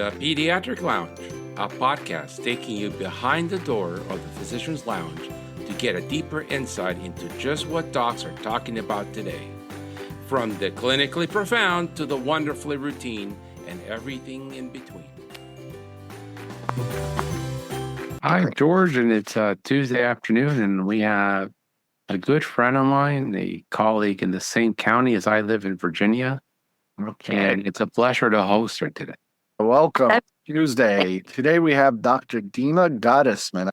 the Pediatric Lounge, a podcast taking you behind the door of the physician's lounge to get a deeper insight into just what docs are talking about today. From the clinically profound to the wonderfully routine and everything in between. Hi, George, and it's Tuesday afternoon, and we have a good friend of mine, a colleague in the same county as I live in Virginia, and it's a pleasure to host her today. Welcome, Tuesday. Today we have Dr. Dina,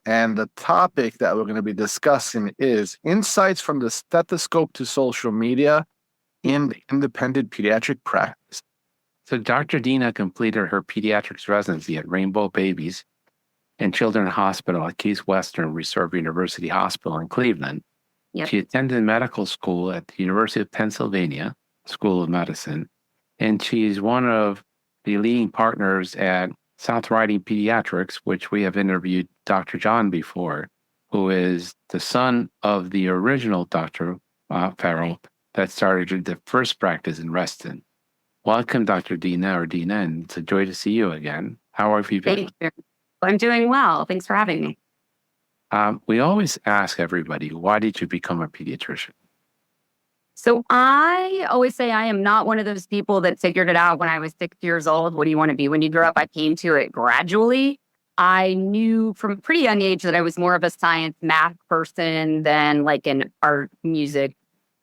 and the topic that we're going to be discussing is insights from the stethoscope to social media in the independent pediatric practice. So Dr. Dina completed her pediatrics residency at Rainbow Babies and Children's Hospital at Case Western Reserve University Hospital in Cleveland. Yep. She attended medical school at the University of Pennsylvania School of Medicine, and she's one of the leading partners at South Riding Pediatrics, which we have interviewed Dr. John before, who is the son of the original Dr. Farrell that started the first practice in Reston. Welcome, Dr. Dina, and it's a joy to see you again. How have you been? Thank you. I'm doing well. Thanks for having me. We always ask everybody, why did you become a pediatrician? So I always say I am not one of those people that figured it out when I was 6 years old. What do you want to be when you grow up? I came to it gradually. I knew from a pretty young age that I was more of a science math person than like an art, music,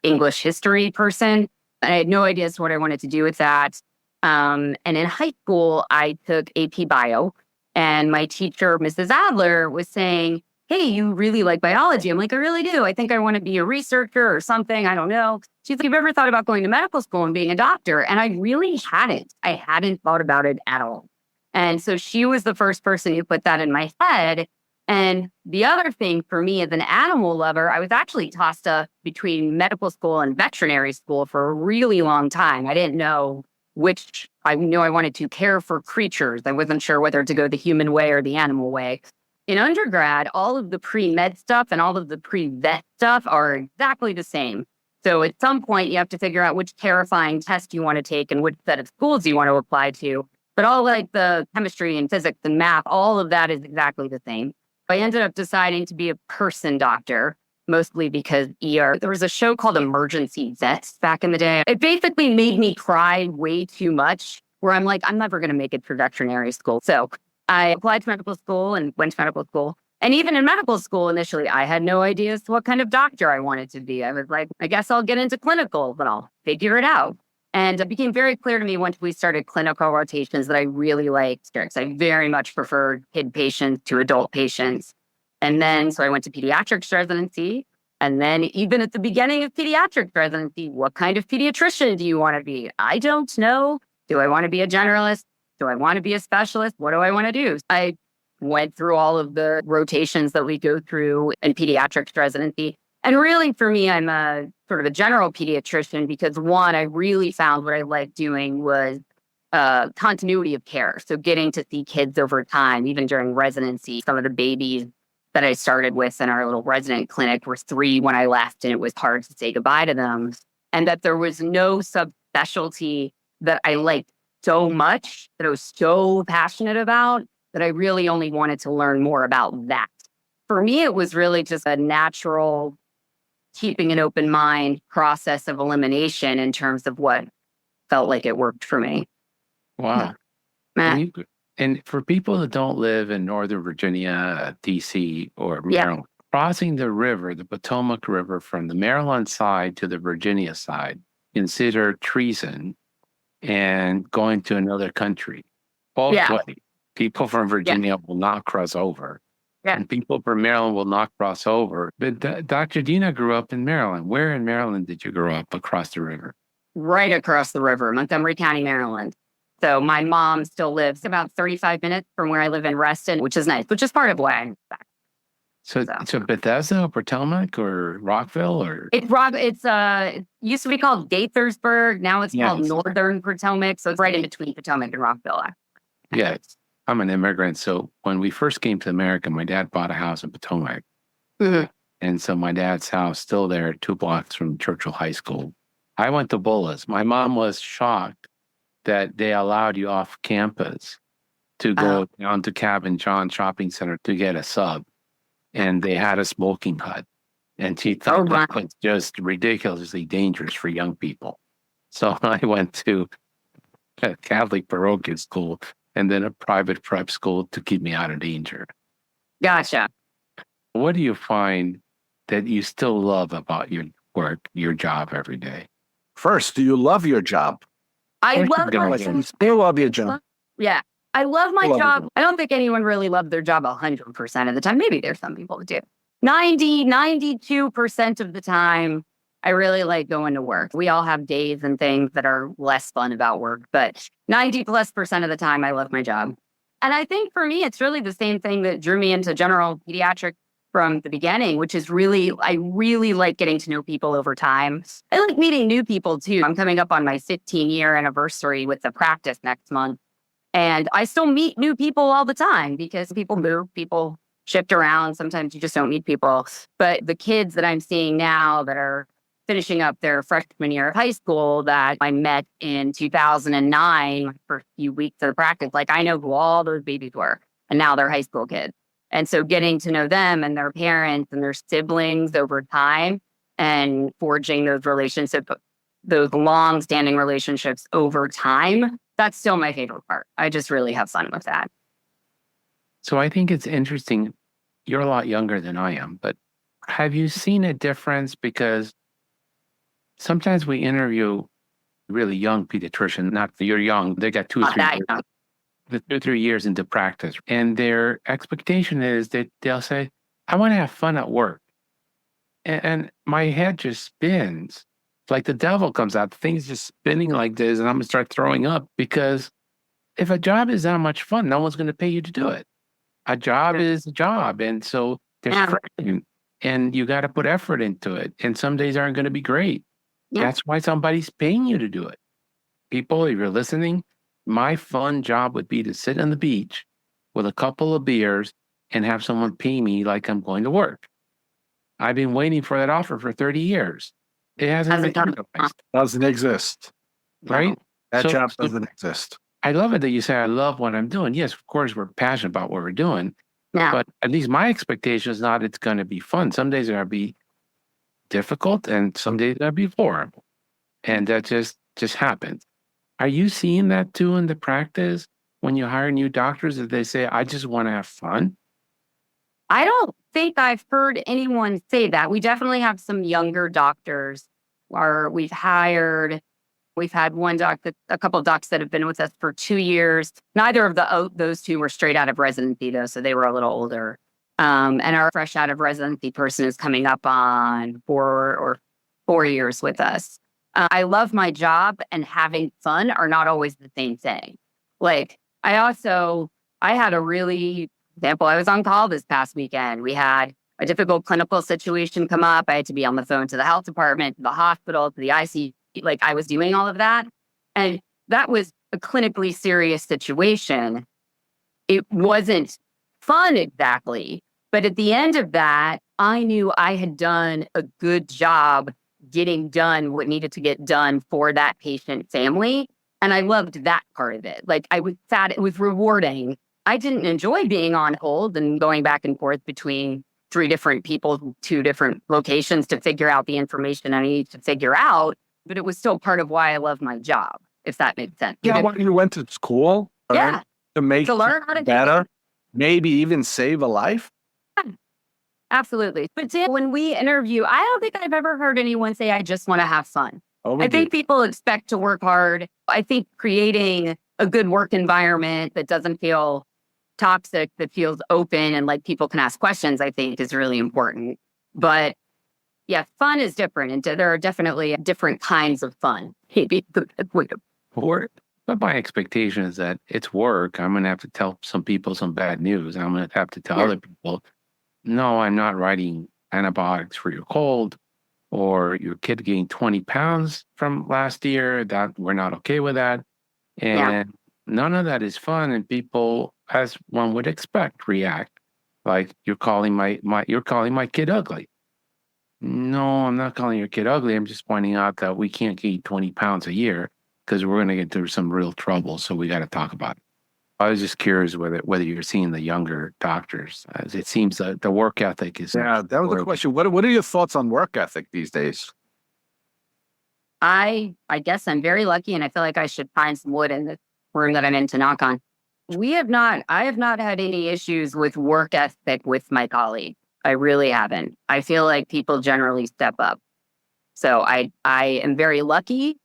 English history person. And I had no idea what I wanted to do with that. And in high school, I took AP Bio. And my teacher, Mrs. Adler, was saying, hey, you really like biology. I'm like, I really do. I think I want to be a researcher or something. I don't know. She's like, have you ever thought about going to medical school and being a doctor? And I really hadn't. I hadn't thought about it at all. And so she was the first person who put that in my head. And the other thing for me as an animal lover, I was actually tossed up between medical school and veterinary school for a really long time. I didn't know which. I knew I wanted to care for creatures. I wasn't sure whether to go the human way or the animal way. In undergrad, all of the pre-med stuff and all of the pre-vet stuff are exactly the same. So at some point, you have to figure out which terrifying test you want to take and which set of schools you want to apply to. But all like the chemistry and physics and math, all of that is exactly the same. I ended up deciding to be a person doctor, mostly because there was a show called Emergency Vets back in the day. It basically made me cry way too much, where I'm like, I'm never going to make it for veterinary school. So I applied to medical school and went to medical school. And even in medical school, initially, I had no idea as to what kind of doctor I wanted to be. I was like, I guess I'll get into clinical, but I'll figure it out. And it became very clear to me once we started clinical rotations that I really liked because I very much preferred kid patients to adult patients. And then, so I went to pediatrics residency. And then even at the beginning of pediatrics residency, what kind of pediatrician do you want to be? I don't know. Do I want to be a generalist? Do I want to be a specialist? What do I want to do? I went through all of the rotations that we go through in pediatrics residency. And really, for me, I'm a sort of a general pediatrician because one, I really found what I liked doing was continuity of care. So getting to see kids over time, even during residency. Some of the babies that I started with in our little resident clinic were 3 when I left, and it was hard to say goodbye to them. And that there was no subspecialty that I liked so much, that I was so passionate about, that I really only wanted to learn more about that. For me, it was really just a natural keeping an open mind process of elimination in terms of what felt like it worked for me. Wow. And for people that don't live in Northern Virginia, DC, or Maryland, crossing the river, the Potomac River, from the Maryland side to the Virginia side, considered treason and going to another country. Both ways. People from Virginia will not cross over. And people from Maryland will not cross over. But Dr. Dina grew up in Maryland. Where in Maryland did you grow up across the river? Right across the river, Montgomery County, Maryland. So my mom still lives about 35 minutes from where I live in Reston, which is nice, which is part of why I'm back. So Bethesda or Potomac or Rockville or? It used to be called Gaithersburg. Now it's called Northern Potomac. So it's right in between Potomac and Rockville. Yes. I'm an immigrant. So when we first came to America, my dad bought a house in Potomac. Mm-hmm. And so my dad's house still there, 2 blocks from Churchill High School. I went to Bullis. My mom was shocked that they allowed you off campus to go down to Cabin John Shopping Center to get a sub. And they had a smoking hut. And she thought that was just ridiculously dangerous for young people. So I went to a Catholic parochial school and then a private prep school to keep me out of danger. Gotcha. What do you find that you still love about your work, your job every day? First, do you love your job? I love my job. You still love your job. Yeah. I love my job. I don't think anyone really loved their job 100% of the time. Maybe there's some people who do. 92% of the time, I really like going to work. We all have days and things that are less fun about work, but 90+% of the time, I love my job. And I think for me, it's really the same thing that drew me into general pediatric from the beginning, which is I really like getting to know people over time. I like meeting new people too. I'm coming up on my 15-year anniversary with the practice next month. And I still meet new people all the time because people move, people shift around. Sometimes you just don't meet people. But the kids that I'm seeing now that are finishing up their freshman year of high school that I met in 2009 for a few weeks of the practice, like I know who all those babies were. And now they're high school kids. And so getting to know them and their parents and their siblings over time and forging those relationships, those long-standing relationships over time, that's still my favorite part. I just really have fun with that. So I think it's interesting. You're a lot younger than I am, but have you seen a difference? Because sometimes we interview really young pediatricians, not that you're young, they got 2-3 years into practice. And their expectation is that they'll say, I want to have fun at work. And my head just spins. Like the devil comes out, things just spinning like this, and I'm going to start throwing up because if a job is that much fun, no one's going to pay you to do it. A job is a job. And so there's pressure, and you got to put effort into it. And some days aren't going to be great. Yeah. That's why somebody's paying you to do it. People, if you're listening, my fun job would be to sit on the beach with a couple of beers and have someone pay me like I'm going to work. I've been waiting for that offer for 30 years. It hasn't materialized. Doesn't exist. Right? That job doesn't exist. I love it that you say, I love what I'm doing. Yes, of course, we're passionate about what we're doing. Yeah. But at least my expectation is not it's going to be fun. Some days it's going to be difficult and some days it's going to be horrible. And that just happens. Are you seeing that too in the practice when you hire new doctors that they say, I just want to have fun? I don't think I've heard anyone say that. We definitely have some younger doctors where we've had a couple of docs that have been with us for 2 years. Neither of those two were straight out of residency though, so they were a little older. And our fresh out of residency person is coming up on 4 years with us. I love my job and having fun are not always the same thing. Like I had a really example, I was on call this past weekend. We had a difficult clinical situation come up. I had to be on the phone to the health department, to the hospital, to the ICU. Like I was doing all of that. And that was a clinically serious situation. It wasn't fun exactly. But at the end of that, I knew I had done a good job getting done what needed to get done for that patient family. And I loved that part of it. Like I was sad. It was rewarding. I didn't enjoy being on hold and going back and forth between 3 different people, 2 different locations to figure out the information I needed to figure out. But it was still part of why I love my job, if that makes sense. Yeah, when you went to school, yeah, to learn how to better, maybe even save a life. Yeah, absolutely. But when we interview, I don't think I've ever heard anyone say, I just want to have fun. I think people expect to work hard. I think creating a good work environment that doesn't feel toxic, that feels open and like people can ask questions, I think is really important. But yeah, fun is different. And there are definitely different kinds of fun. But my expectation is that it's work. I'm going to have to tell some people some bad news. I'm going to have to tell other people, no, I'm not writing antibiotics for your cold or your kid gained 20 pounds from last year. That we're not okay with that. And none of that is fun. And people, as one would expect, react like you're calling my kid ugly. No, I'm not calling your kid ugly. I'm just pointing out that we can't gain 20 pounds a year because we're going to get through some real trouble. So we got to talk about it. I was just curious whether you're seeing the younger doctors, as it seems that the work ethic is. Yeah, that was the question. What are your thoughts on work ethic these days? I guess I'm very lucky, and I feel like I should find some wood in the room that I'm in to knock on. I have not had any issues with work ethic with my colleagues. I really haven't. I feel like people generally step up. So I am very lucky.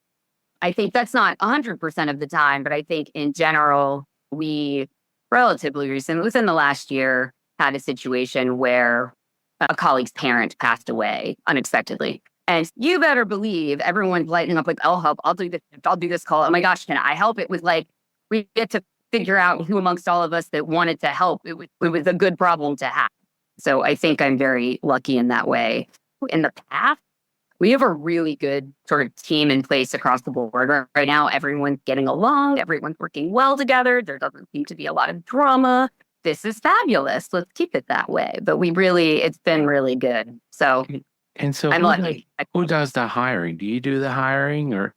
I think that's not 100% of the time, but I think in general, we relatively recently, within the last year, had a situation where a colleague's parent passed away unexpectedly. And you better believe everyone's lighting up like, I'll help. I'll do this call. Oh my gosh, can I help? It was like, we get to figure out who amongst all of us that wanted to help. It was a good problem to have. So I think I'm very lucky in that way. In the past, we have a really good sort of team in place across the board. Right now, everyone's getting along. Everyone's working well together. There doesn't seem to be a lot of drama. This is fabulous. Let's keep it that way. But it's been really good. So, and so I'm lucky. Who does the hiring? Do you do the hiring, or?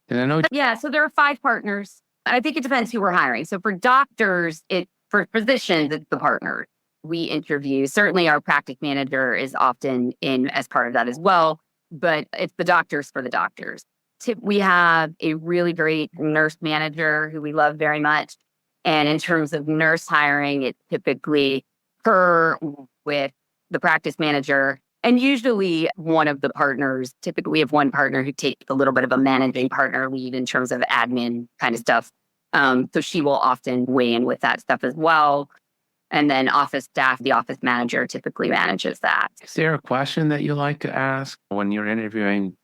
And I know. Yeah. So there are 5 partners. I think it depends who we're hiring. So for doctors, for physicians, it's the partners. We interview. Certainly, our practice manager is often in as part of that as well. But it's the doctors for the doctors. We have a really great nurse manager who we love very much. And in terms of nurse hiring, it's typically her with the practice manager. And usually one of the partners, typically we have one partner who takes a little bit of a managing partner lead in terms of admin kind of stuff. So she will often weigh in with that stuff as well. And then office staff, the office manager typically manages that. Is there a question that you like to ask when you're interviewing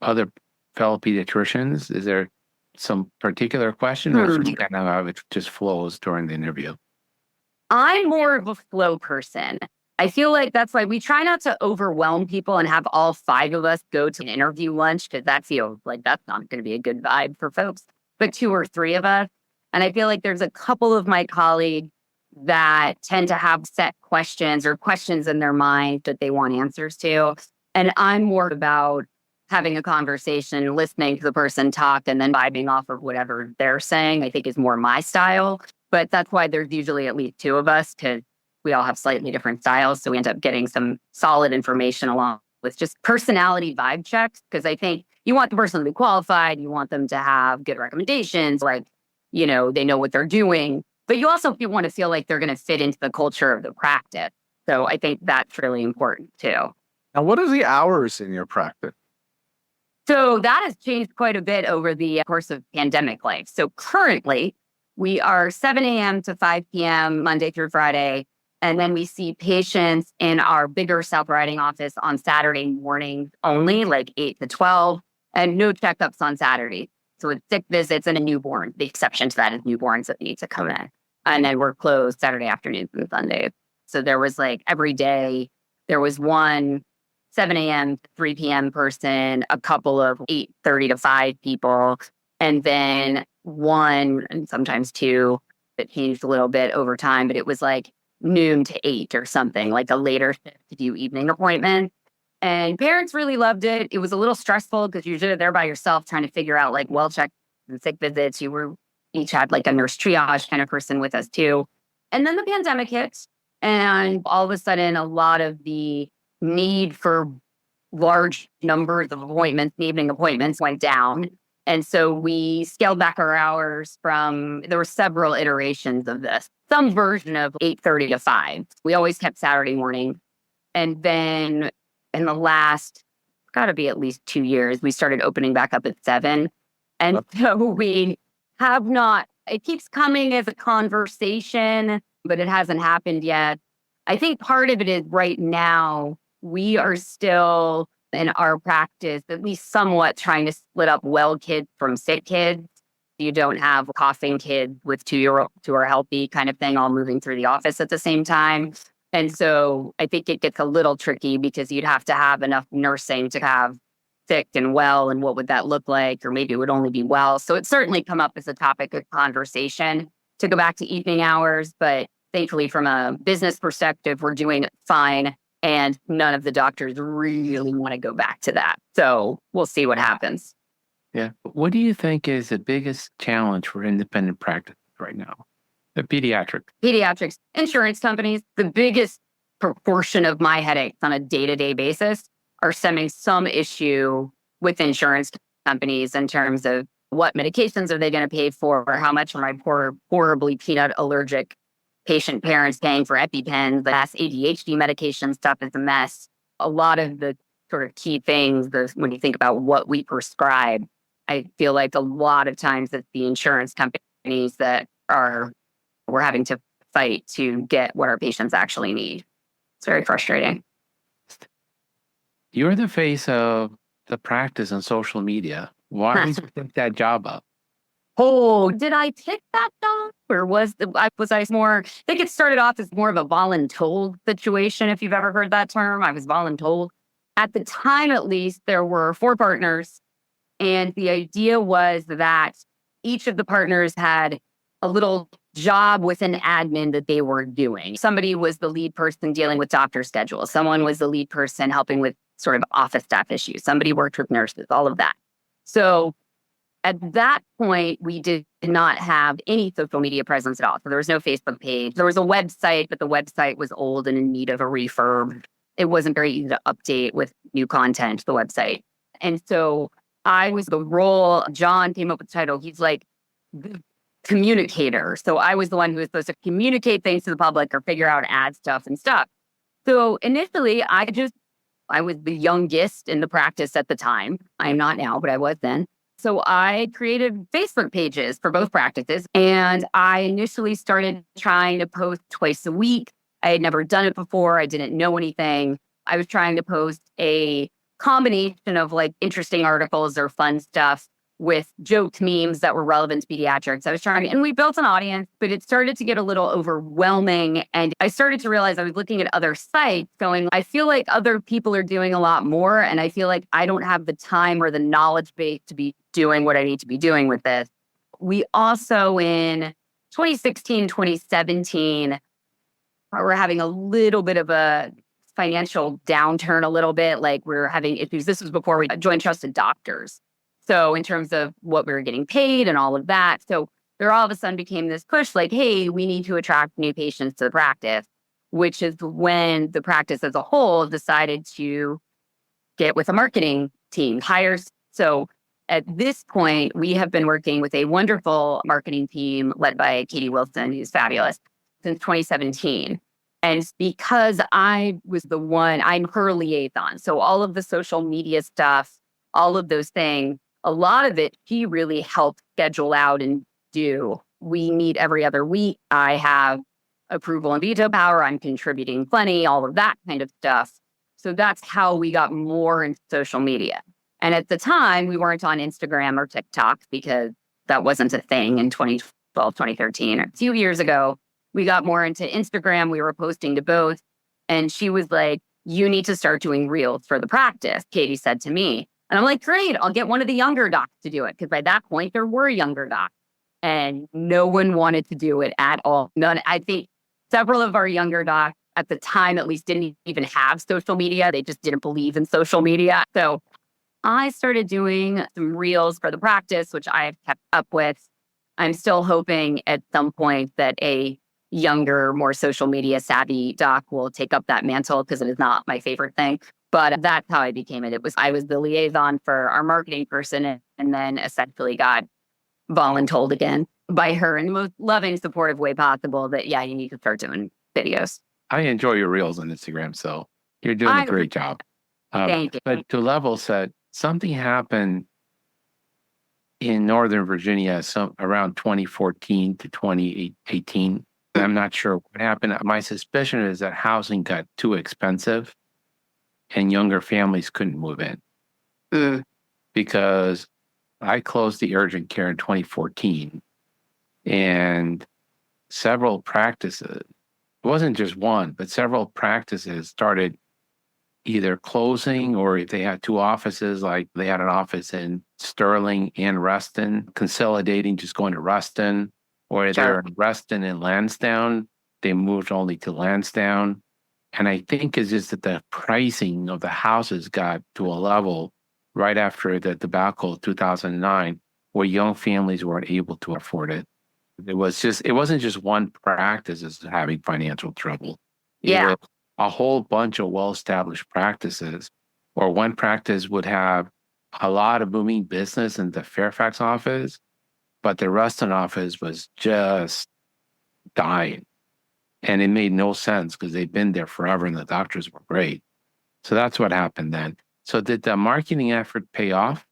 other fellow pediatricians? Is there some particular question, or kind of how it just flows during the interview? I'm more of a flow person. I feel like that's why we try not to overwhelm people and have all 5 of us go to an interview lunch, because that feels like that's not going to be a good vibe for folks. But 2 or 3 of us. And I feel like there's a couple of my colleagues that tend to have set questions or questions in their mind that they want answers to. And I'm more about having a conversation, listening to the person talk, and then vibing off of whatever they're saying, I think is more my style. But that's why there's usually at least 2 of us, because we all have slightly different styles. So we end up getting some solid information along with just personality vibe checks. Because I think you want the person to be qualified. You want them to have good recommendations, like, they know what they're doing. But you also want to feel like they're going to fit into the culture of the practice. So I think that's really important too. Now, what are the hours in your practice? So that has changed quite a bit over the course of pandemic life. So currently, we are 7 a.m. to 5 p.m. Monday through Friday. And then we see patients in our bigger South Riding office on Saturday mornings only, like 8 to 12, and no checkups on Saturday. So it's sick visits and a newborn. The exception to that is newborns that need to come in. And then we're closed Saturday afternoons and Sundays. So there was every day, there was one 7 a.m. to 3 p.m. person, a couple of 8:30 to 5 people, and then one, and sometimes 2, it changed a little bit over time, but it was noon to 8 or something, like a later shift to do evening appointments. And parents really loved it. It was a little stressful because you're there by yourself trying to figure out well check and sick visits. Each had a nurse triage kind of person with us too. And then the pandemic hit, and all of a sudden a lot of the need for large numbers of appointments, evening appointments, went down. And so we scaled back our hours there were several iterations of this, some version of 8:30 to 5. We always kept Saturday morning. And then in the last, got to be at least 2 years, we started opening back up at 7. And so we have not, it keeps coming as a conversation, but it hasn't happened yet. I think part of it is right now, we are still in our practice, at least somewhat trying to split up well kids from sick kids. You don't have coughing kids with 2-year-olds who are healthy kind of thing all moving through the office at the same time. And so I think it gets a little tricky because you'd have to have enough nursing to have sick and well, and what would that look like? Or maybe it would only be well. So it's certainly come up as a topic of conversation to go back to evening hours. But thankfully, from a business perspective, we're doing fine. And none of the doctors really want to go back to that. So we'll see what happens. Yeah. What do you think is the biggest challenge for independent practice right now? The Pediatrics insurance companies. The biggest proportion of my headaches on a day-to-day basis are stemming some issue with insurance companies in terms of what medications are they going to pay for, or how much are my poor, horribly peanut allergic patient parents paying for EpiPens. The last ADHD medication stuff is a mess. A lot of the sort of key things, when you think about what we prescribe, I feel like a lot of times it's the insurance companies that we're having to fight to get what our patients actually need. It's very frustrating. You're the face of the practice on social media. Why did you pick that job up? Oh, did I pick that job? Or was I more, I think it started off as more of a voluntold situation, if you've ever heard that term. I was voluntold. At the time, at least, there were 4 partners. And the idea was that each of the partners had a little job within admin that they were doing. Somebody was the lead person dealing with doctor schedules. Someone was the lead person helping with sort of office staff issues. Somebody worked with nurses, all of that. So at that point, we did not have any social media presence at all. So there was no Facebook page. There was a website, but the website was old and in need of a refurb. It wasn't very easy to update with new content, the website. And so I was the role, John came up with the title. He's like the communicator. So I was the one who was supposed to communicate things to the public or figure out ad stuff and stuff. So initially, I was the youngest in the practice at the time. I am not now, but I was then. So I created Facebook pages for both practices. And I initially started trying to post twice a week. I had never done it before. I didn't know anything. I was trying to post a combination of like interesting articles or fun stuff with joke memes that were relevant to pediatrics. And we built an audience, but it started to get a little overwhelming. And I started to realize I was looking at other sites going, I feel like other people are doing a lot more. And I feel like I don't have the time or the knowledge base to be doing what I need to be doing with this. We also in 2016, 2017, we're having a little bit of a financial downturn a little bit. Like we're having issues. This was before we joined Trusted Doctors. So in terms of what we were getting paid and all of that. So there all of a sudden became this push like, hey, we need to attract new patients to the practice, which is when the practice as a whole decided to get with a marketing team, hires. So at this point, we have been working with a wonderful marketing team led by Katie Wilson, who's fabulous, since 2017. And because I was I'm her liaison. So all of the social media stuff, all of those things, a lot of it, she really helped schedule out and do. We meet every other week. I have approval and veto power. I'm contributing plenty, all of that kind of stuff. So that's how we got more into social media. And at the time, we weren't on Instagram or TikTok because that wasn't a thing in 2012, 2013. A few years ago, we got more into Instagram. We were posting to both. And she was like, you need to start doing reels for the practice, Katie said to me. And I'm like, great, I'll get one of the younger docs to do it. Because by that point, there were younger docs. And no one wanted to do it at all. None. I think several of our younger docs at the time, at least, didn't even have social media. They just didn't believe in social media. So I started doing some reels for the practice, which I've kept up with. I'm still hoping at some point that a younger, more social media savvy doc will take up that mantle because it is not my favorite thing. But that's how I became it. I was the liaison for our marketing person and then essentially got voluntold again by her in the most loving, supportive way possible that, yeah, you need to start doing videos. I enjoy your reels on Instagram, so you're doing a great job. Thank you. But to level set, something happened in Northern Virginia around 2014 to 2018. I'm not sure what happened. My suspicion is that housing got too expensive and younger families couldn't move in. Because I closed the urgent care in 2014 and several practices, it wasn't just one, but several practices started either closing or if they had 2 offices, like they had an office in Sterling and Ruston, consolidating, just going to Ruston, or they're in Ruston and Lansdowne, they moved only to Lansdowne. And I think it's just that the pricing of the houses got to a level right after the debacle of 2009 where young families weren't able to afford it. It wasn't just one practice is having financial trouble. Yeah. Was a whole bunch of well-established practices, or one practice would have a lot of booming business in the Fairfax office, but the Ruston office was just dying. And it made no sense because they'd been there forever and the doctors were great. So that's what happened then. So did the marketing effort pay off?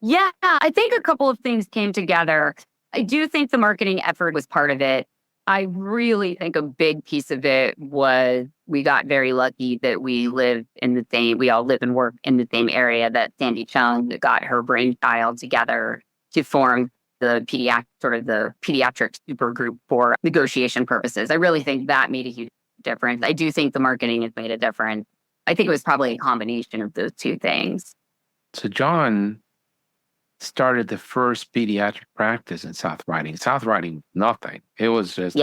Yeah, I think a couple of things came together. I do think the marketing effort was part of it. I really think a big piece of it was we got very lucky that we all live and work in the same area that Sandy Chung got her brainchild together to form the pediatric super group for negotiation purposes. I really think that made a huge difference. I do think the marketing has made a difference. I think it was probably a combination of those two things. So John started the first pediatric practice in South Riding. South Riding, nothing. It was just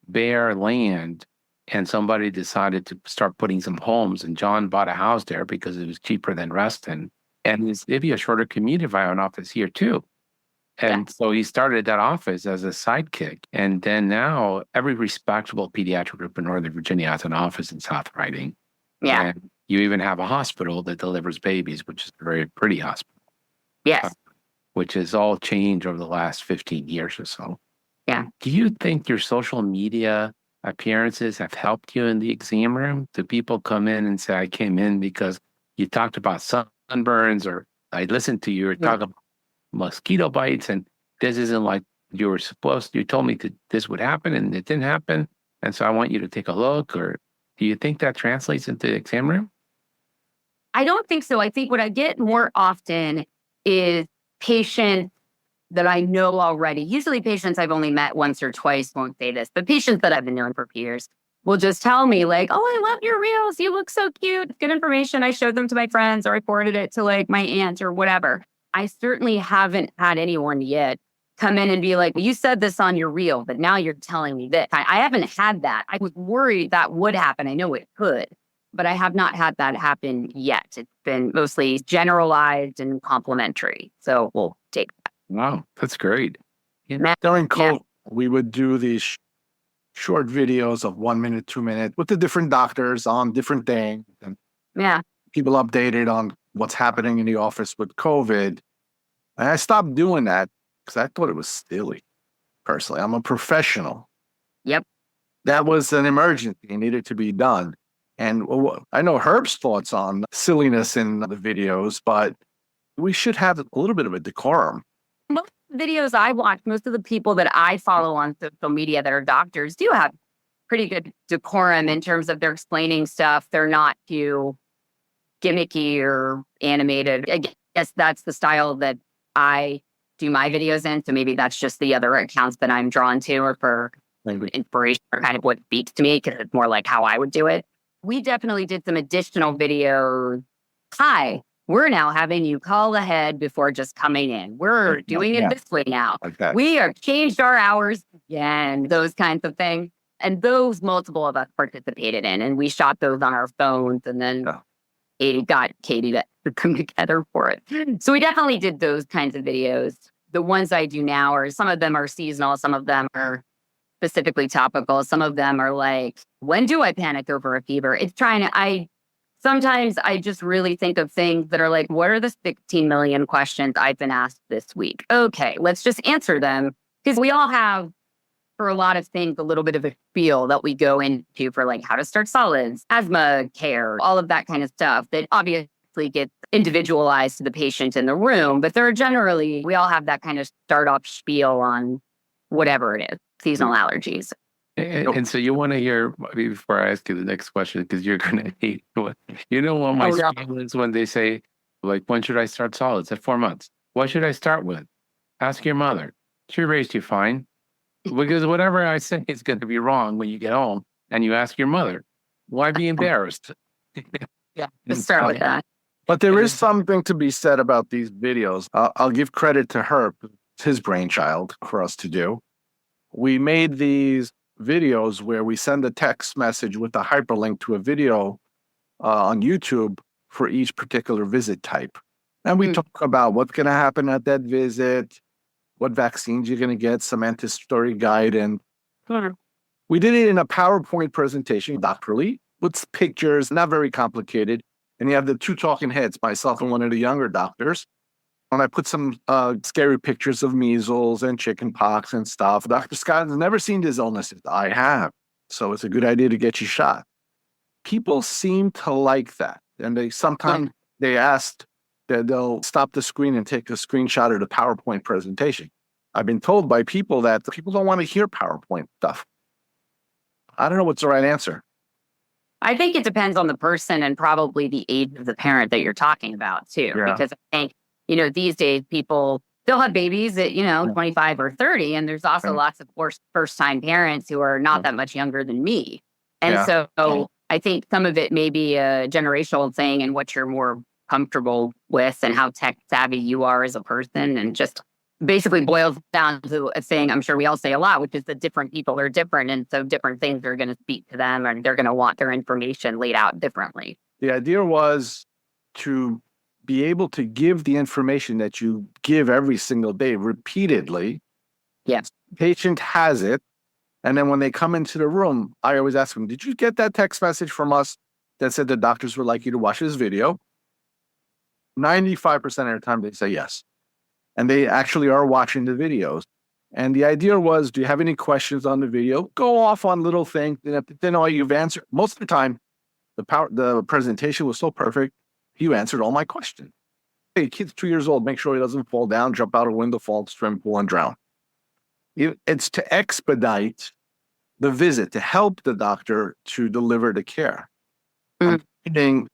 bare land, and somebody decided to start putting some homes, and John bought a house there because it was cheaper than Reston, and it'd be a shorter commute if I had an office here too. And so he started that office as a sidekick. And then now every respectable pediatric group in Northern Virginia has an office in South Riding. Yeah. And you even have a hospital that delivers babies, which is a very pretty hospital. Yes. Which has all changed over the last 15 years or so. Yeah. Do you think your social media appearances have helped you in the exam room? Do people come in and say, I came in because you talked about sunburns, or I listened to you talk about mosquito bites, and this isn't like you were supposed to. You told me that this would happen and it didn't happen. And so I want you to take a look. Or do you think that translates into the exam room? I don't think so. I think what I get more often is patients that I know already. Usually patients I've only met once or twice won't say this, but patients that I've been known for years will just tell me like, oh, I love your reels. You look so cute. Good information. I showed them to my friends, or I forwarded it to like my aunt or whatever. I certainly haven't had anyone yet come in and be like, well, you said this on your reel, but now you're telling me this. I haven't had that. I was worried that would happen. I know it could, but I have not had that happen yet. It's been mostly generalized and complimentary. So we'll take that. Wow, that's great. During COVID, we would do these short videos of 1 minute, 2 minutes with the different doctors on different things. And people updated on what's happening in the office with COVID. And I stopped doing that because I thought it was silly. Personally, I'm a professional. Yep. That was an emergency. It needed to be done. And I know Herb's thoughts on silliness in the videos, but we should have a little bit of a decorum. Most videos I watch, most of the people that I follow on social media that are doctors do have pretty good decorum in terms of they're explaining stuff. They're not too gimmicky or animated. I guess that's the style that I do my videos in. So maybe that's just the other accounts that I'm drawn to, or for inspiration, or kind of what speaks to me, because it's more like how I would do it. We definitely did some additional videos. Hi, we're now having you call ahead before just coming in. We're doing it this way now. Okay. We have changed our hours again, those kinds of things. And those multiple of us participated in, and we shot those on our phones, and then got Katie to come together for it. So we definitely did those kinds of videos. The ones I do now are, some of them are seasonal, some of them are specifically topical, some of them are like, when do I panic over a fever? Sometimes I just really think of things that are like, what are the 16 million questions I've been asked this week? Okay, let's just answer them. Because we all have, for a lot of things, a little bit of a spiel that we go into for like how to start solids, asthma care, all of that kind of stuff that obviously gets individualized to the patient in the room. But we all have that kind of start off spiel on whatever it is, seasonal allergies. And so you want to hear, before I ask you the next question, because you're going to hate what, what my spiel is when they say, like, when should I start solids? At 4 months. What should I start with? Ask your mother. She raised you fine. Because whatever I say is going to be wrong when you get home and you ask your mother. Why be embarrassed? Let's start with that. But there is something to be said about these videos. I'll give credit to Herb. It's his brainchild for us to do. We made these videos where we send a text message with a hyperlink to a video on YouTube for each particular visit type. And we talk about what's going to happen at that visit, what vaccines you're going to get, some anti-story guide. And Sure. we did it in a PowerPoint presentation, doctorally, with pictures, not very complicated. And you have the two talking heads, myself and one of the younger doctors. And I put some scary pictures of measles and chicken pox and stuff. Dr. Scott has never seen these illnesses. I have. So it's a good idea to get you shot. People seem to like that. And they sometimes they asked that they'll stop the screen and take a screenshot of the PowerPoint presentation. I've been told by people that people don't want to hear PowerPoint stuff. I don't know what's the right answer. I think it depends on the person and probably the age of the parent that you're talking about too. Yeah. Because I think, these days people still have babies at, 25 or 30. And there's also lots of first-time parents who are not that much younger than me. And so I think some of it may be a generational thing and what you're more comfortable with and how tech savvy you are as a person, and just basically boils down to a thing I'm sure we all say a lot, which is that different people are different. And so different things are going to speak to them, and they're going to want their information laid out differently. The idea was to be able to give the information that you give every single day repeatedly. Yes. Patient has it. And then when they come into the room, I always ask them, did you get that text message from us that said the doctors would like you to watch this video? 95% of the time they say yes. And they actually are watching the videos. And the idea was, do you have any questions on the video? Go off on little things. Then all you've answered. Most of the time, the presentation was so perfect, you answered all my questions. Hey, kid's 2 years old. Make sure he doesn't fall down, jump out a window, fall into swimming pool, and drown. It's to expedite the visit, to help the doctor to deliver the care.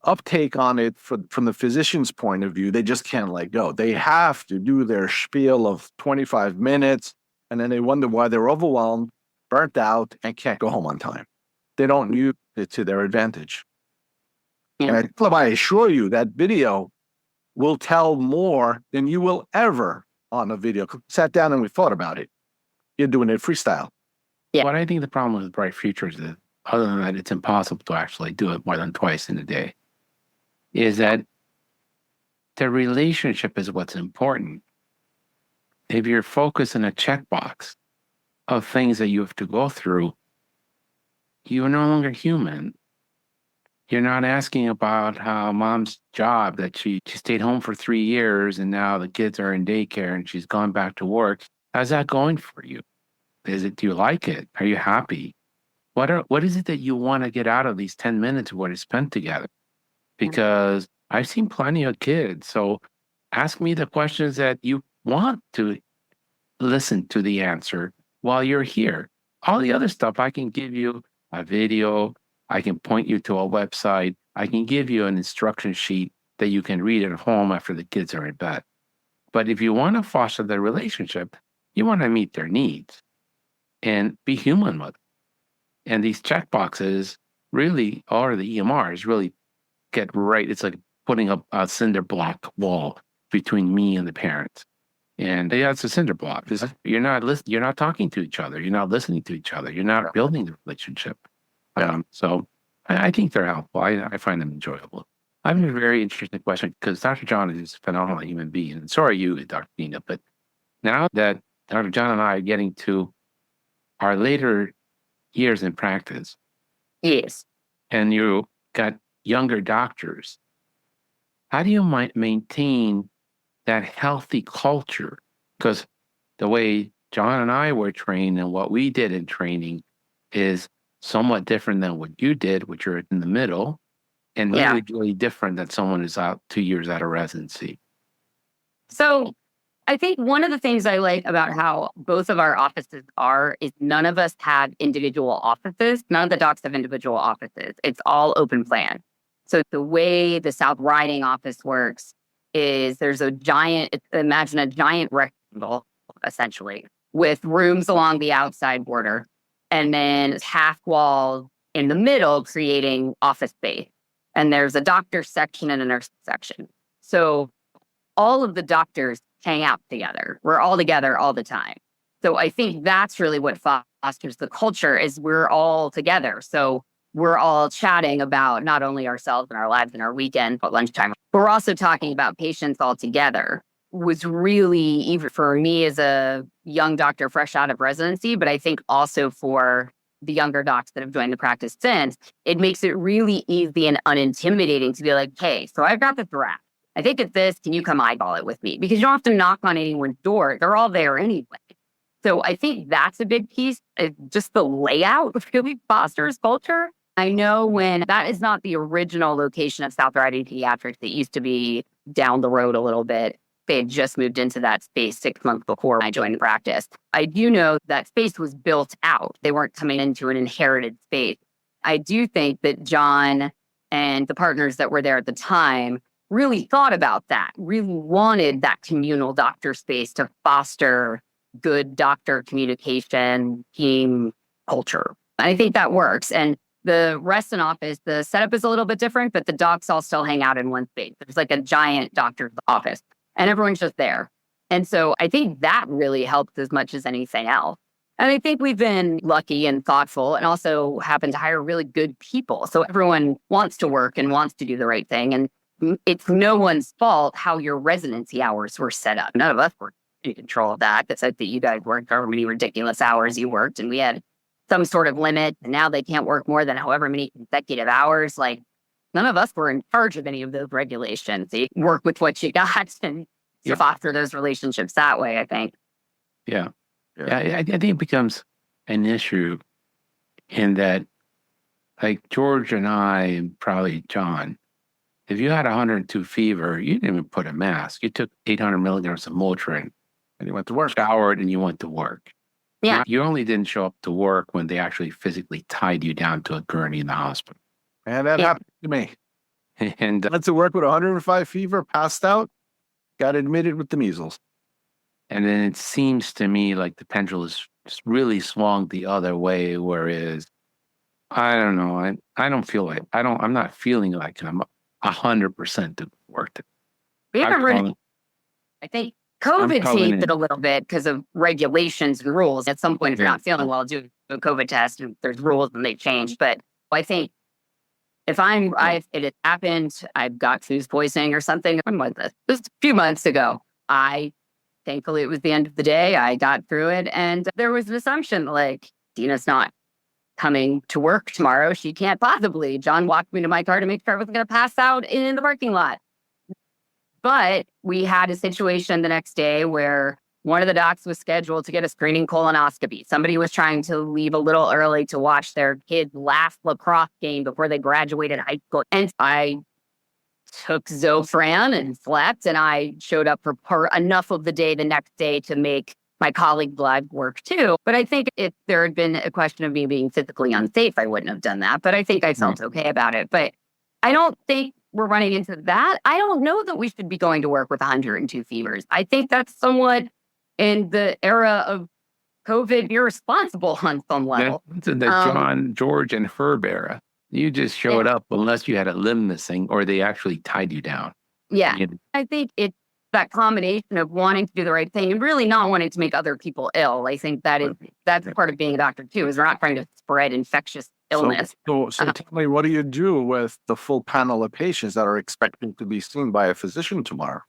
Uptake on it from the physician's point of view, they just can't let go. They have to do their spiel of 25 minutes, and then they wonder why they're overwhelmed, burnt out, and can't go home on time. They don't use it to their advantage. Yeah. And I assure you that video will tell more than you will ever on a video. Sat down and we thought about it. You're doing it freestyle. Yeah. What I think the problem with Bright Futures is, other than that, it's impossible to actually do it more than twice in a day, is that the relationship is what's important. If you're focused on a checkbox of things that you have to go through, you are no longer human. You're not asking about how mom's job, that she stayed home for 3 years and now the kids are in daycare and she's gone back to work. How's that going for you? Do you like it? Are you happy? What is it that you want to get out of these 10 minutes what is spent together? Because I've seen plenty of kids. So ask me the questions that you want to listen to the answer while you're here. All the other stuff, I can give you a video. I can point you to a website. I can give you an instruction sheet that you can read at home after the kids are in bed. But if you want to foster the relationship, you want to meet their needs and be human with them. And these checkboxes really, or the EMRs really get right. It's like putting up a cinder block wall between me and the parents. And yeah, it's a cinder block. You're not talking to each other. You're not listening to each other. You're not building the relationship. So I think they're helpful. I find them enjoyable. I have a very interesting question, because Dr. John is a phenomenal human being. And so are you, Dr. Dina. But now that Dr. John and I are getting to our later years in practice. Yes. And you got younger doctors. How do you maintain that healthy culture? Because the way John and I were trained and what we did in training is somewhat different than what you did, which you're in the middle, and really different than someone who's out 2 years out of residency. So I think one of the things I like about how both of our offices are is none of us have individual offices. None of the docs have individual offices. It's all open plan. So the way the South Riding office works is imagine a giant rectangle, essentially, with rooms along the outside border, and then half wall in the middle creating office space. And there's a doctor's section and a nurse section. So all of the doctors hang out together. We're all together all the time. So I think that's really what fosters the culture, is we're all together. So we're all chatting about not only ourselves and our lives and our weekend, but lunchtime, but we're also talking about patients all together, was really, even for me as a young doctor fresh out of residency, but I think also for the younger docs that have joined the practice since, it makes it really easy and unintimidating to be like, hey, so I've got this draft. I think it's this. Can you come eyeball it with me? Because you don't have to knock on anyone's door. They're all there anyway. So I think that's a big piece. Just the layout really fosters culture. I know when that is not the original location of South Riding Pediatrics, it used to be down the road a little bit. They had just moved into that space 6 months before I joined practice. I do know that space was built out. They weren't coming into an inherited space. I do think that John and the partners that were there at the time really thought about that, really wanted that communal doctor space to foster good doctor communication, team culture. And I think that works. And the rest in office, the setup is a little bit different, but the docs all still hang out in one space. There's like a giant doctor's office and everyone's just there. And so I think that really helps as much as anything else. And I think we've been lucky and thoughtful and also happen to hire really good people. So everyone wants to work and wants to do the right thing. And it's no one's fault how your residency hours were set up. None of us were in control of that. That's like that you guys worked however many ridiculous hours you worked, and we had some sort of limit, and now they can't work more than however many consecutive hours. Like, none of us were in charge of any of those regulations. You work with what you got and you foster those relationships that way, I think. Yeah. I think it becomes an issue in that, like George and I, and probably John, if you had 102 fever, you didn't even put a mask. You took 800 milligrams of Motrin And you went to work. showered, and you went to work. Yeah. You only didn't show up to work when they actually physically tied you down to a gurney in the hospital. And that happened to me. And Went to work with 105 fever, passed out, got admitted with the measles. and then it seems to me like the pendulum is really swung the other way, whereas I don't know. I don't feel like I'm not feeling like I'm 100% to work. We haven't really, I think COVID calling changed in. it a little bit because of regulations and rules. At some point, if you're not feeling well, do a COVID test, and there's rules and they change. But I think if it had happened, I've got food poisoning or something. When was this? This was a few months ago. Thankfully, it was the end of the day. I got through it. And there was an assumption like, Dina's not coming to work tomorrow. She can't possibly. John walked me to my car to make sure I wasn't going to pass out in the parking lot. But we had a situation the next day where one of the docs was scheduled to get a screening colonoscopy. Somebody was trying to leave a little early to watch their kid's last lacrosse game before they graduated high school. And I took Zofran and slept, and I showed up for enough of the day the next day to make my colleague blood work too. But I think if there had been a question of me being physically unsafe, I wouldn't have done that. But I think I felt okay about it. But I don't think we're running into that. I don't know that we should be going to work with 102 fevers. I think that's somewhat in the era of COVID irresponsible on some level. That's in the John, George, and Herb era. You just showed up unless you had a limb missing or they actually tied you down. Yeah. I think it's that combination of wanting to do the right thing and really not wanting to make other people ill. I think that's part of being a doctor too, is we're not trying to spread infectious illness. So tell me, what do you do with the full panel of patients that are expecting to be seen by a physician tomorrow?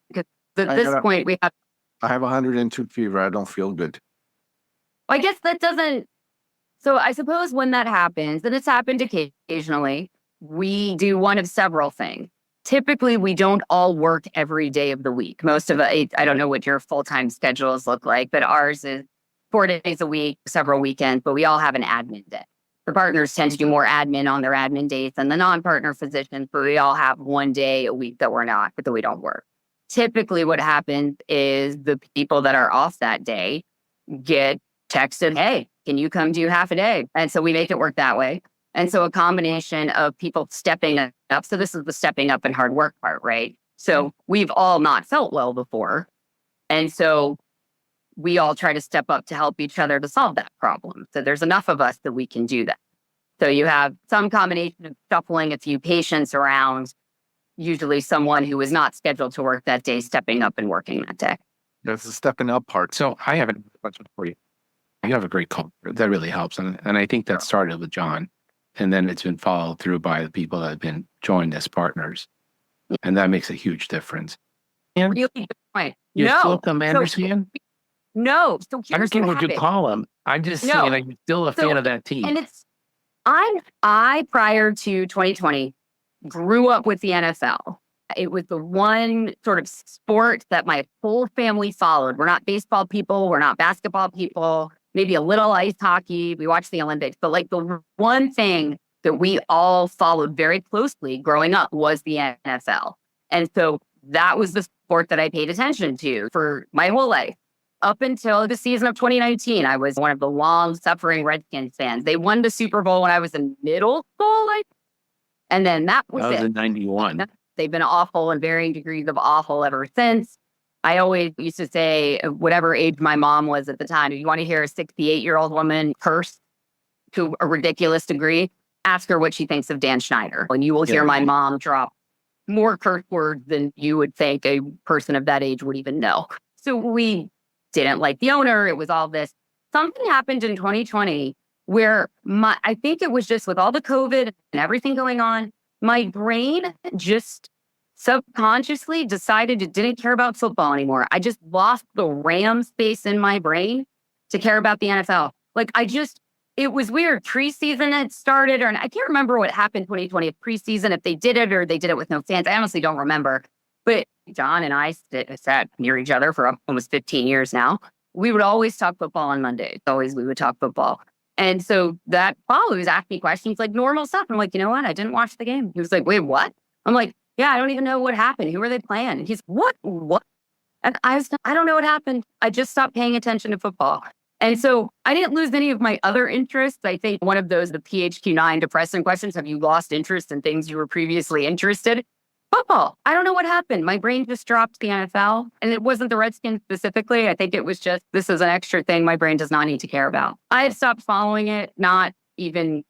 Because at this point, I have 102 fever. I don't feel good. I guess that doesn't. So I suppose when that happens, and it's happened occasionally, we do one of several things. Typically, we don't all work every day of the week. Most of it, I don't know what your full-time schedules look like, but ours is 4 days a week, several weekends, but we all have an admin day. The partners tend to do more admin on their admin days than the non-partner physicians, but we all have 1 day a week that we don't work. Typically, what happens is the people that are off that day get texted, hey, can you come do half a day? And so we make it work that way. And so a combination of people stepping up. So this is the stepping up and hard work part, right? So we've all not felt well before. And so we all try to step up to help each other to solve that problem. So there's enough of us that we can do that. So you have some combination of shuffling a few patients around, usually someone who is not scheduled to work that day, stepping up and working that day. That's the stepping up part. So I have a question for you. You have a great culture. That really helps. And I think that started with John. And then it's been followed through by the people that have been joined as partners. And that makes a huge difference. really good point. You're No. still a Commanders fan? No. So I here's don't care what what you happened. call them. I'm just No. saying I'm still a fan of that team. And I prior to 2020 grew up with the NFL. It was the one sort of sport that my whole family followed. We're not baseball people. We're not basketball people. Maybe a little ice hockey. We watched the Olympics. But like the one thing that we all followed very closely growing up was the NFL. And so that was the sport that I paid attention to for my whole life. Up until the season of 2019, I was one of the long-suffering Redskins fans. They won the Super Bowl when I was in middle school, and then that was it. in 91. They've been awful and varying degrees of awful ever since. I always used to say, whatever age my mom was at the time, if you want to hear a 68-year-old woman curse to a ridiculous degree, ask her what she thinks of Dan Schneider. And you will hear my mom drop more curse words than you would think a person of that age would even know. So we didn't like the owner. It was all this. Something happened in 2020 where I think it was just with all the COVID and everything going on, my brain just subconsciously decided it didn't care about football anymore. I just lost the RAM space in my brain to care about the NFL. It was weird. Preseason had started, I can't remember what happened 2020, if preseason, if they did it or they did it with no fans. I honestly don't remember. But John and I sat near each other for almost 15 years now. We would always talk football on Mondays. Always we would talk football. And so that Paul was asking me questions like normal stuff. I'm like, you know what? I didn't watch the game. He was like, wait, what? I'm like, yeah, I don't even know what happened. Who were they playing? And he's, what? And I don't know what happened. I just stopped paying attention to football. And so I didn't lose any of my other interests. I think one of those, the PHQ-9 depressing questions, have you lost interest in things you were previously interested? Football. I don't know what happened. My brain just dropped the NFL. And it wasn't the Redskins specifically. I think it was just, this is an extra thing my brain does not need to care about. I had stopped following it, not even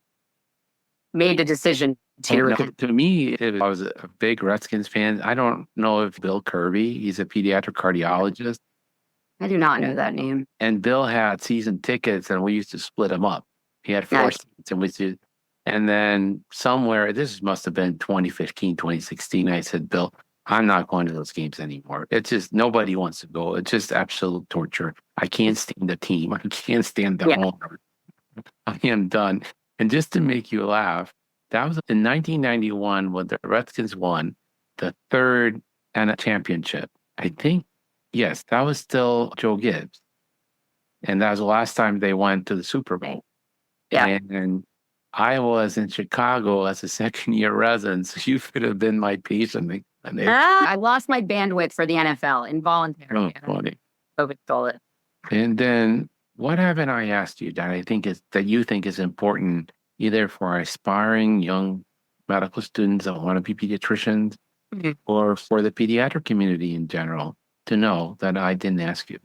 made the decision to. To me, I was a big Redskins fan. I don't know if Bill Kirby, he's a pediatric cardiologist. I do not know that name. And Bill had season tickets and we used to split them up. He had 4 seats and then somewhere, this must have been 2015, 2016, I said, Bill, I'm not going to those games anymore. It's just, nobody wants to go. It's just absolute torture. I can't stand the team. I can't stand the owner. I am done. And just to make you laugh, that was in 1991 when the Redskins won the third and a championship. I think, yes, that was still Joe Gibbs. And that was the last time they went to the Super Bowl. Yeah. And I was in Chicago as a second-year resident, so you could have been my patient. I lost my bandwidth for the NFL involuntarily. Oh, funny. COVID stole it. And then what haven't I asked you that you think is important, either for aspiring young medical students that want to be pediatricians or for the pediatric community in general to know that I didn't ask you?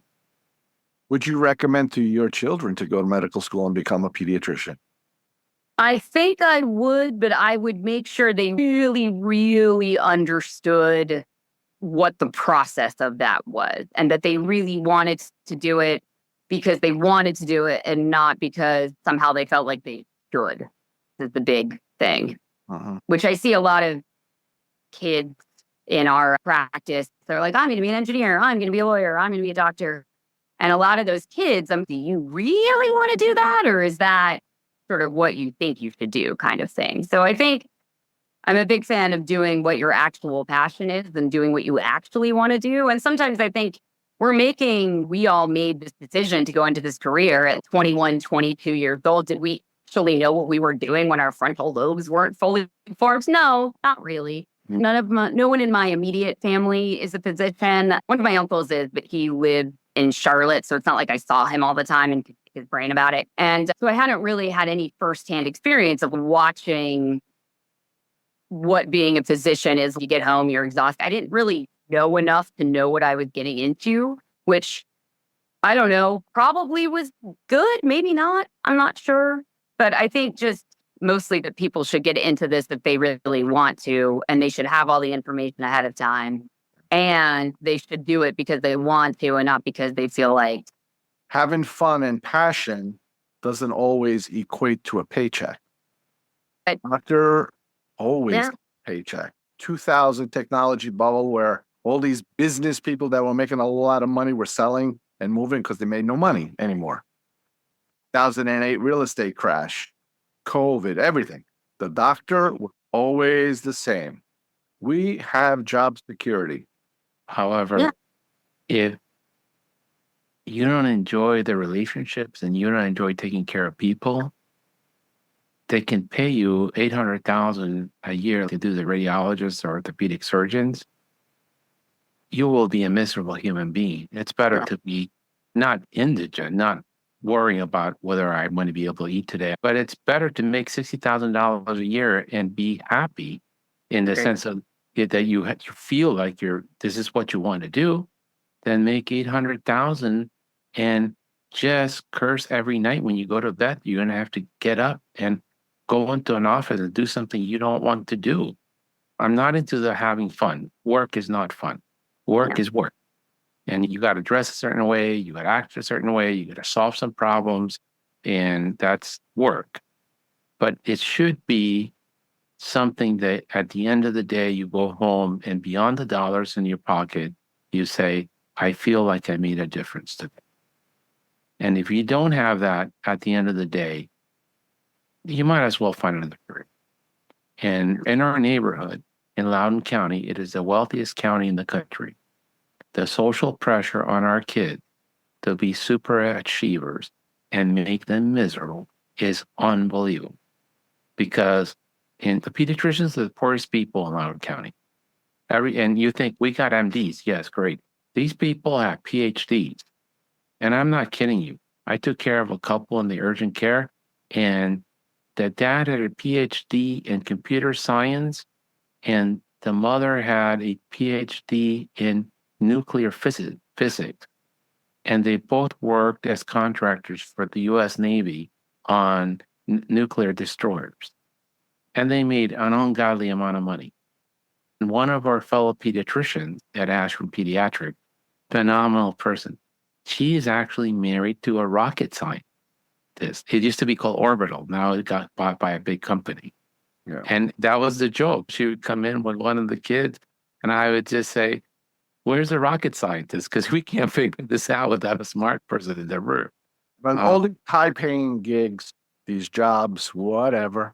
Would you recommend to your children to go to medical school and become a pediatrician? I think I would, but I would make sure they really, really understood what the process of that was and that they really wanted to do it because they wanted to do it and not because somehow they felt like they should. Is the big thing, which I see a lot of kids in our practice. They're like, I'm going to be an engineer. I'm going to be a lawyer. I'm going to be a doctor. And a lot of those kids, do you really want to do that? Or is that sort of what you think you should do kind of thing? So I think I'm a big fan of doing what your actual passion is and doing what you actually want to do. And sometimes I think we all made this decision to go into this career at 21, 22 years old. Did we actually know what we were doing when our frontal lobes weren't fully formed? No, not really. No one in my immediate family is a physician. One of my uncles is, but he lived in Charlotte. So it's not like I saw him all the time and could pick his brain about it. And so I hadn't really had any firsthand experience of watching what being a physician is. You get home, you're exhausted. I didn't really know enough to know what I was getting into, which I don't know, probably was good, maybe not. I'm not sure. But I think just mostly that people should get into this if they really want to, and they should have all the information ahead of time. And they should do it because they want to and not because they feel like. Having fun and passion doesn't always equate to a paycheck. Doctor, always paycheck. 2000 technology bubble where All these business people that were making a lot of money were selling and moving because they made no money anymore. 2008 real estate crash, COVID, everything. The doctor was always the same. We have job security. However, if you don't enjoy the relationships and you don't enjoy taking care of people, they can pay you $800,000 a year to do the radiologists or orthopedic surgeons. You will be a miserable human being. It's better to be not indigent, not worrying about whether I'm going to be able to eat today, but it's better to make $60,000 a year and be happy in the sense of that you feel like this is what you want to do, than make $800,000 and just curse every night when you go to bed. You're going to have to get up and go into an office and do something you don't want to do. I'm not into the having fun. Work is not fun. Work is work. And you got to dress a certain way. You got to act a certain way. You got to solve some problems. And that's work. But it should be something that at the end of the day, you go home and beyond the dollars in your pocket, you say, I feel like I made a difference today. And if you don't have that at the end of the day, you might as well find another career. And in our neighborhood, in Loudoun County, it is the wealthiest county in the country. The social pressure on our kids to be super achievers and make them miserable is unbelievable. Because the pediatricians are the poorest people in Loudoun County. And you think, we got MDs. Yes, great. These people have PhDs. And I'm not kidding you. I took care of a couple in the urgent care, and the dad had a PhD in computer science, and the mother had a PhD in nuclear physics. And they both worked as contractors for the U.S. Navy on nuclear destroyers. And they made an ungodly amount of money. And one of our fellow pediatricians at Ash from Pediatrics, phenomenal person, she is actually married to a rocket scientist. It used to be called Orbital. Now it got bought by a big company. Yeah. And that was the joke. She would come in with one of the kids, and I would just say, where's the rocket scientist? Because we can't figure this out without a smart person in the room. But all the high-paying gigs, these jobs, whatever,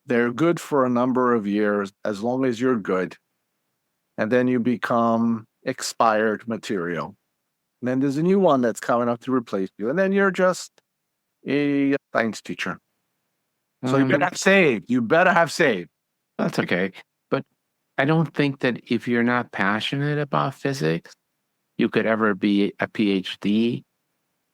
they're good for a number of years as long as you're good. And then you become expired material. And then there's a new one that's coming up to replace you. And then you're just a science teacher. So you better have saved. You better have saved. That's okay. But I don't think that if you're not passionate about physics, you could ever be a PhD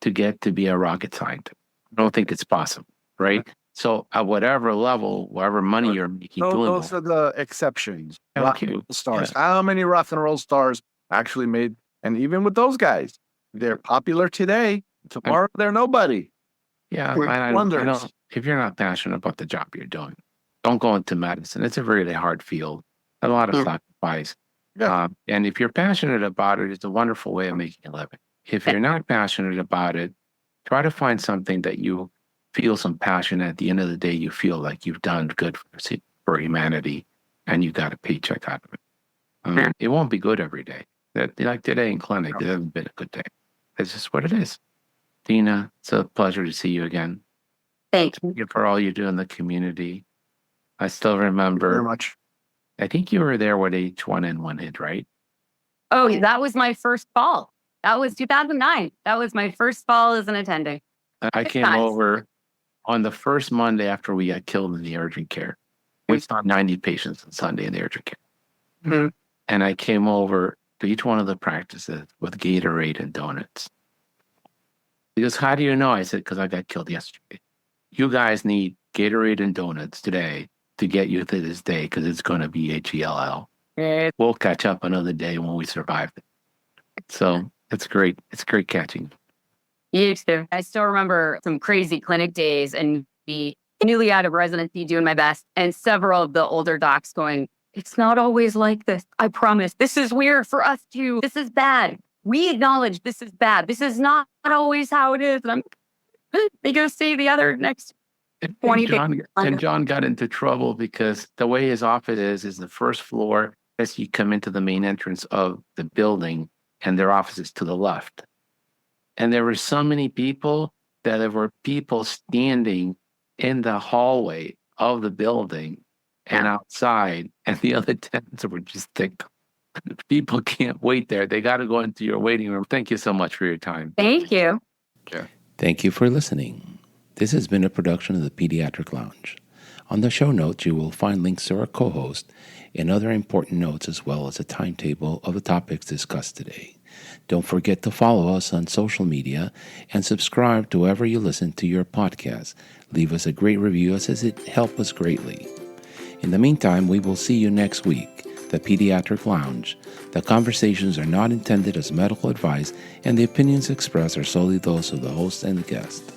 to get to be a rocket scientist. I don't think it's possible, right? So at whatever level, whatever money you're making, those are the exceptions. Rock and roll stars. Yeah. How many rock and roll stars actually made? And even with those guys, they're popular today. Tomorrow, they're nobody. Yeah, I don't, if you're not passionate about the job you're doing, don't go into medicine. It's a really hard field. A lot of sacrifice. Yeah. And if you're passionate about it, it's a wonderful way of making a living. If you're not passionate about it, try to find something that you feel some passion. At the end of the day, you feel like you've done good for humanity and you got a paycheck out of it. It won't be good every day. Like today in clinic, it hasn't been a good day. It's just what it is. Dina, it's a pleasure to see you again. Thank you for all you do in the community. I still remember. Very much. I think you were there when H1N1 hit, right? Oh, that was my first fall. That was 2009. That was my first fall as an attending. I came over on the first Monday after we got killed in the urgent care. We saw 90 patients on Sunday in the urgent care. Mm-hmm. And I came over to each one of the practices with Gatorade and donuts. He goes, how do you know? I said, because I got killed yesterday. You guys need Gatorade and donuts today to get you through this day because it's going to be HELL. We'll catch up another day when we survive it. So it's great. It's great catching. You too. I still remember some crazy clinic days and be newly out of residency doing my best. And several of the older docs going, it's not always like this. I promise. This is weird for us too. This is bad. We acknowledge this is bad. This is not always how it is. And they go see the other next 20 and John got into trouble because the way his office is the first floor as you come into the main entrance of the building, and their office is to the left. And there were so many people that there were people standing in the hallway of the building and outside, and the other tenants were just thick. People can't wait there. They got to go into your waiting room. Thank you so much for your time. Thank you. Sure. Thank you for listening. This has been a production of the Pediatric Lounge. On the show notes, you will find links to our co-host and other important notes, as well as a timetable of the topics discussed today. Don't forget to follow us on social media and subscribe to wherever you listen to your podcast. Leave us a great review, as it helps us greatly. In the meantime, we will see you next week. The Pediatric Lounge. The conversations are not intended as medical advice, and the opinions expressed are solely those of the host and the guest.